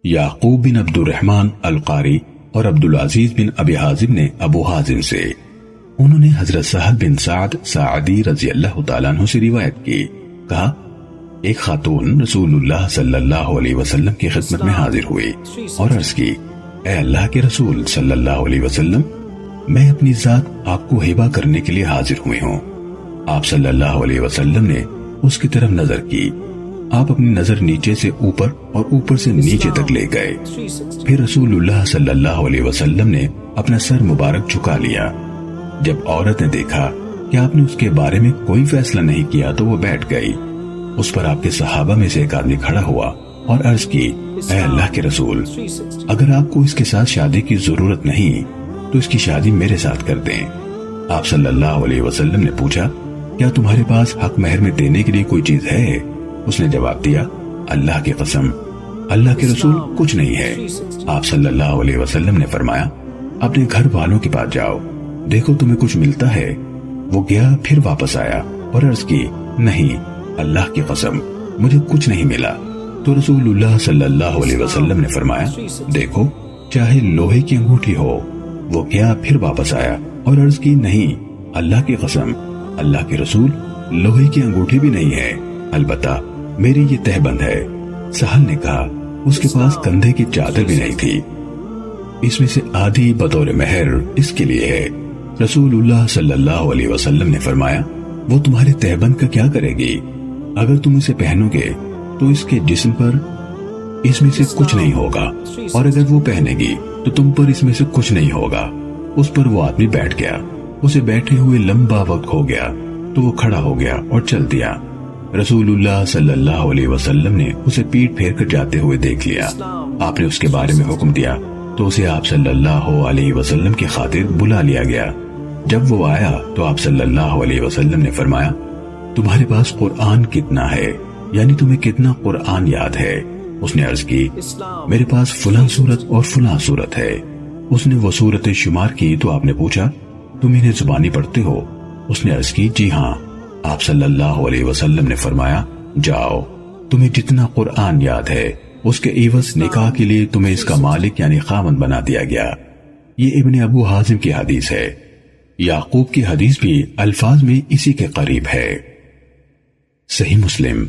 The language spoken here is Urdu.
یعقوب بن عبد الرحمن القاری اور عبدالعزیز بن ابی حازم نے ابو حازم سے، انہوں نے حضرت سہل بن سعد ساعدی رضی اللہ تعالیٰ عنہ سے روایت کی، کہا ایک خاتون رسول اللہ صلی اللہ علیہ وسلم کی خدمت میں حاضر ہوئی اور عرض کی، اے اللہ کے رسول صلی اللہ علیہ وسلم، میں اپنی ذات آپ کو ہبہ کرنے کے لیے حاضر ہوئی ہوں۔ آپ صلی اللہ علیہ وسلم نے اس کی طرف نظر کی، آپ اپنی نظر نیچے سے اوپر اور اوپر سے نیچے تک لے گئے، پھر رسول اللہ صلی اللہ علیہ وسلم نے اپنا سر مبارک جھکا لیا۔ جب عورت نے دیکھا کہ آپ نے اس کے بارے میں کوئی فیصلہ نہیں کیا تو وہ بیٹھ گئی۔ اس پر آپ کے صحابہ میں سے ایک آدمی کھڑا ہوا اور عرض کی، اے اللہ کے رسول، اگر آپ کو اس کے ساتھ شادی کی ضرورت نہیں تو اس کی شادی میرے ساتھ کر دیں۔ آپ صلی اللہ علیہ وسلم نے پوچھا، کیا تمہارے پاس حق مہر میں دینے کے لیے کوئی چیز ہے؟ اس نے جواب دیا، اللہ کی قسم، اللہ کے رسول کچھ نہیں ہے۔ آپ صلی اللہ علیہ وسلم نے فرمایا، اپنے گھر والوں کے پاس جاؤ، دیکھو تمہیں کچھ ملتا ہے۔ وہ گیا، پھر واپس آیا اور عرض کی، نہیں، اللہ کی قسم، مجھے کچھ نہیں ملا۔ تو رسول اللہ صلی اللہ علیہ وسلم نے فرمایا، دیکھو چاہے لوہے کی انگوٹھی ہو۔ وہ گیا، پھر واپس آیا اور عرض کی، نہیں، اللہ کی قسم، اللہ کے رسول، لوہے کی انگوٹھی بھی نہیں ہے، البتہ میری یہ تہبند ہے۔ سہل نے کہا، اس کے پاس کندھے کی چادر بھی نہیں تھی، اس میں سے آدھی بطور مہر اس کے لیے ہے۔ رسول اللہ صلی اللہ علیہ وسلم نے فرمایا، وہ تمہارے تہبند کا کیا کرے گی؟ اگر تم اسے پہنو گے تو اس کے جسم پر اس میں سے کچھ نہیں ہوگا، اور اگر وہ پہنے گی تو تم پر اس میں سے کچھ نہیں ہوگا۔ اس پر وہ آدمی بیٹھ گیا، اسے بیٹھے ہوئے لمبا وقت ہو گیا تو وہ کھڑا ہو گیا اور چل دیا۔ رسول اللہ صلی اللہ علیہ وسلم نے اسے پیٹ پھیر کر جاتے ہوئے دیکھ لیا۔ آپ نے اس کے بارے میں حکم دیا تو اسے آپ صلی اللہ علیہ وسلم کی خاطر بلا لیا گیا۔ جب وہ آیا تو آپ صلی اللہ علیہ وسلم نے فرمایا، تمہارے پاس قرآن کتنا ہے، یعنی تمہیں کتنا قرآن یاد ہے؟ اس نے عرض کی، میرے پاس فلاں سورت اور فلاں سورت ہے۔ اس نے وہ سورتیں شمار کی تو آپ نے پوچھا، تم انہیں زبانی پڑھتے ہو؟ اس نے عرض کی، جی ہاں۔ آپ صلی اللہ علیہ وسلم نے فرمایا، جاؤ، تمہیں جتنا قرآن یاد ہے اس کے عوض نکاح کے لیے تمہیں اس کا مالک یعنی خاوند بنا دیا گیا۔ یہ ابن ابو حازم کی حدیث ہے۔ یعقوب کی حدیث بھی الفاظ میں اسی کے قریب ہے۔ صحیح مسلم